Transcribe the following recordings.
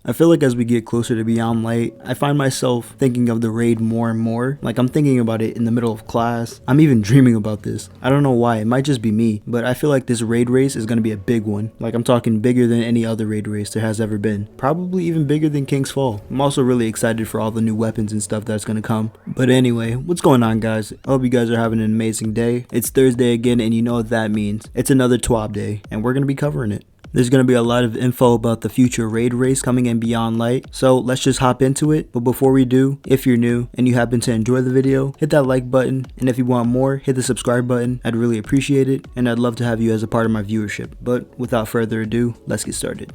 I feel like as we get closer to Beyond Light, I find myself thinking of the raid more and more. Like I'm thinking about it in the middle of class. I'm even dreaming about this. I don't know why, it might just be me, but I feel like this raid race is going to be a big one. Like I'm talking bigger than any other raid race there has ever been. Probably even bigger than King's Fall. I'm also really excited for all the new weapons and stuff that's going to come. But anyway, what's going on, guys? I hope you guys are having an amazing day. It's Thursday again, and you know what that means. It's another TWAB day, and we're going to be covering it. There's going to be a lot of info about the future raid race coming in Beyond Light, so let's just hop into it. But before we do, if you're new and you happen to enjoy the video, hit that like button, and if you want more, hit the subscribe button. I'd really appreciate it, and I'd love to have you as a part of my viewership. But without further ado, let's get started.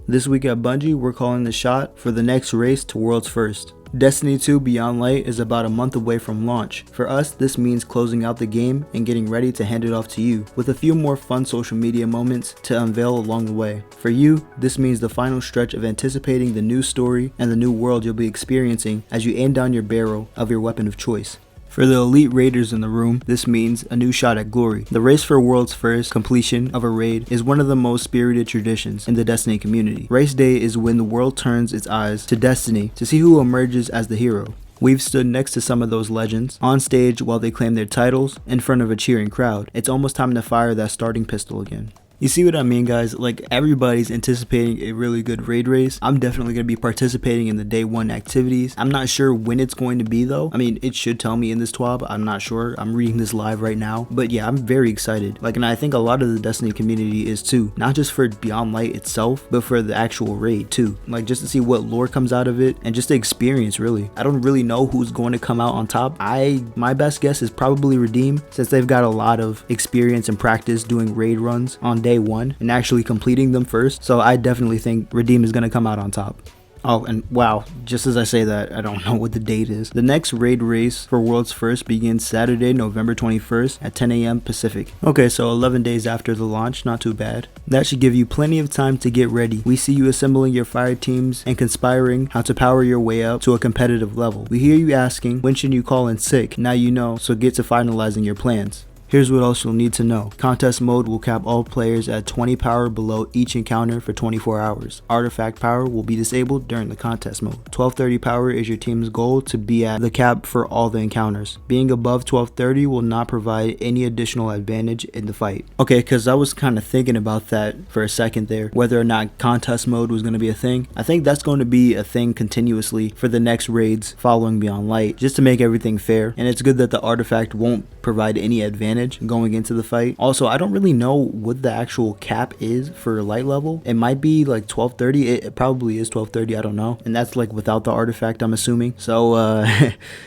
This week at Bungie, we're calling the shot for the next race to World's First. Destiny 2 Beyond Light is about a month away from launch. For us, this means closing out the game and getting ready to hand it off to you, with a few more fun social media moments to unveil along the way. For you, this means the final stretch of anticipating the new story and the new world you'll be experiencing as you aim down your barrel of your weapon of choice. For the elite raiders in the room, this means a new shot at glory. The race for World's First completion of a raid is one of the most spirited traditions in the Destiny community. Race day is when the world turns its eyes to Destiny to see who emerges as the hero. We've stood next to some of those legends, on stage while they claim their titles, in front of a cheering crowd. It's almost time to fire that starting pistol again. You see what I mean, guys? Like, everybody's anticipating a really good raid race. I'm definitely going to be participating in the day one activities. I'm not sure when it's going to be though. I mean, it should tell me in this TWAB. I'm not sure. I'm reading this live right now. But yeah, I'm very excited. Like, and I think a lot of the Destiny community is too. Not just for Beyond Light itself, but for the actual raid too. Like, just to see what lore comes out of it and just the experience, really. I don't really know who's going to come out on top. My best guess is probably Redeem, since they've got a lot of experience and practice doing raid runs on day one and actually completing them first. So I definitely think Redeem is going to come out on top. Oh, and wow, just as I say that, I don't know what the date is. The next raid race for World's First begins Saturday, November 21st at 10 a.m. Pacific. Okay, so 11 days after the launch, not too bad. That should give you plenty of time to get ready. We see you assembling your fire teams and conspiring how to power your way up to a competitive level. We hear you asking, when should you call in sick? Now you know, so get to finalizing your plans. Here's what else you'll need to know. Contest mode will cap all players at 20 power below each encounter for 24 hours. Artifact power will be disabled during the contest mode. 1230 power is your team's goal to be at the cap for all the encounters. Being above 1230 will not provide any additional advantage in the fight. Okay, because I was kind of thinking about that for a second there, whether or not contest mode was going to be a thing. I think that's going to be a thing continuously for the next raids following Beyond Light, just to make everything fair. And it's good that the artifact won't provide any advantage going into the fight. Also, I don't really know what the actual cap is for light level. It might be like 1230. It probably is 1230. I don't know. And that's like without the artifact, I'm assuming. So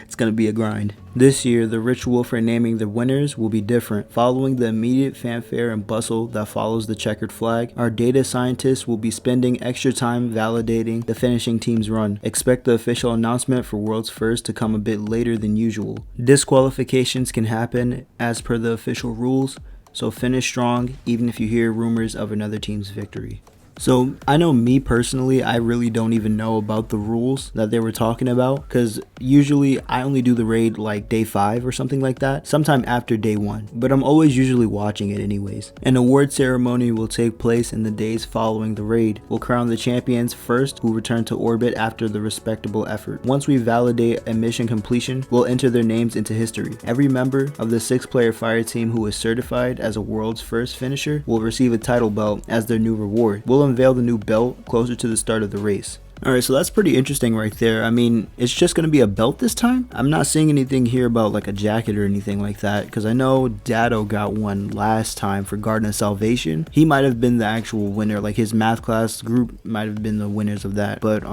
it's gonna be a grind. This year, the ritual for naming the winners will be different. Following the immediate fanfare and bustle that follows the checkered flag, our data scientists will be spending extra time validating the finishing team's run. Expect the official announcement for World's First to come a bit later than usual. Disqualifications can happen as per the official rules, so finish strong even if you hear rumors of another team's victory. So I know me personally, I really don't even know about the rules that they were talking about, because usually I only do the raid like day 5 or something like that, sometime after day 1, but I'm always usually watching it anyways. An award ceremony will take place in the days following the raid. We'll crown the champions first, who return to orbit after the respectable effort. Once we validate a mission completion, we'll enter their names into history. Every member of the 6-player fire team who is certified as a world's first finisher will receive a title belt as their new reward. We'll unveil the new belt closer to the start of the race. Alright, so that's pretty interesting right there. I mean, it's just going to be a belt this time? I'm not seeing anything here about like a jacket or anything like that, because I know Dado got one last time for Garden of Salvation. He might have been the actual winner, like his math class group might have been the winners of that. But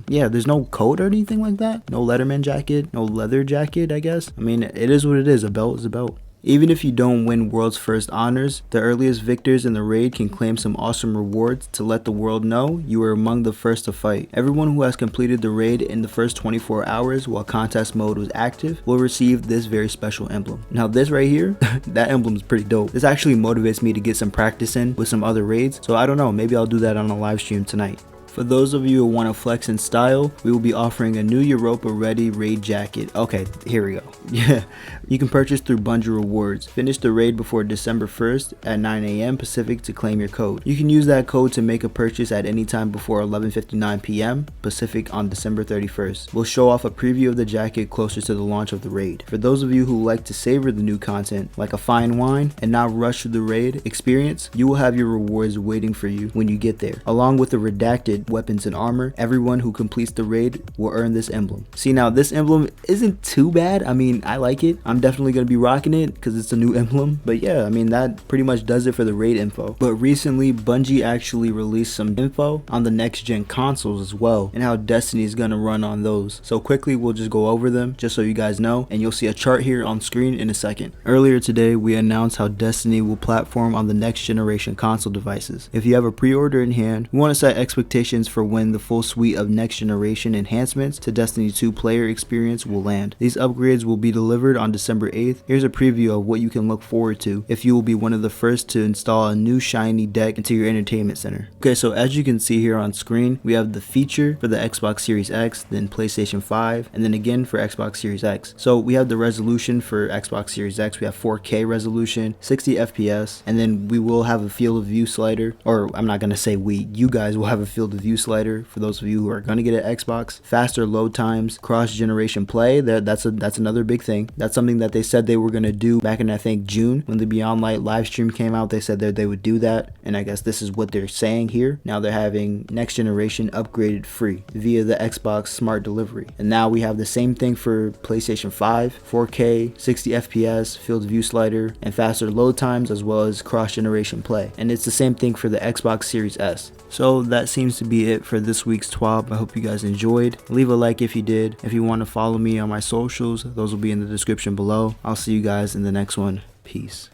yeah, there's no coat or anything like that. No Letterman jacket, no leather jacket, I guess. I mean, it is what it is. A belt is a belt. Even if you don't win World's First honors, the earliest victors in the raid can claim some awesome rewards to let the world know you were among the first to fight. Everyone who has completed the raid in the first 24 hours while contest mode was active will receive this very special emblem. Now this right here, that emblem is pretty dope. This actually motivates me to get some practice in with some other raids, so I don't know, maybe I'll do that on a live stream tonight. For those of you who want to flex in style, we will be offering a new Europa Ready raid jacket. Okay, here we go. Yeah, you can purchase through Bungie Rewards. Finish the raid before December 1st at 9 AM Pacific to claim your code. You can use that code to make a purchase at any time before 11:59 PM Pacific on December 31st. We'll show off a preview of the jacket closer to the launch of the raid. For those of you who like to savor the new content like a fine wine and not rush through the raid experience, you will have your rewards waiting for you when you get there. Along with the redacted weapons and armor, everyone who completes the raid will earn this emblem. See, now this emblem isn't too bad. I mean, I like it. I'm definitely going to be rocking it because it's a new emblem. But yeah, I mean, that pretty much does it for the raid info. But recently, Bungie actually released some info on the next gen consoles as well and how Destiny is going to run on those. So quickly, we'll just go over them just so you guys know, and you'll see a chart here on screen in a second. Earlier today, we announced how Destiny will platform on the next generation console devices. If you have a pre-order in hand, we want to set expectations for when the full suite of next generation enhancements to Destiny 2 player experience will land. These upgrades will be delivered on December 8th. Here's a preview of what you can look forward to if you will be one of the first to install a new shiny deck into your entertainment center. Okay, so as you can see here on screen, we have the feature for the Xbox Series X, then PlayStation 5, and then again for Xbox Series X. So we have the resolution for Xbox Series X. We have 4K resolution, 60 FPS, and then we will have a field of view slider, or I'm not going to say you guys will have a field of view slider for those of you who are going to get an Xbox. Faster load times, cross-generation play, that's another big thing. That's something that they said they were going to do back in, I think, June when the Beyond Light live stream came out. They said that they would do that, and I guess this is what they're saying here. Now they're having next generation upgraded free via the Xbox Smart Delivery. And now we have the same thing for PlayStation 5, 4K, 60 FPS, field of view slider, and faster load times as well as cross-generation play. And it's the same thing for the Xbox Series S. So that seems to be it for this week's TWAB. I hope you guys enjoyed. Leave a like if you did. If you want to follow me on my socials, those will be in the description below. I'll see you guys in the next one. Peace.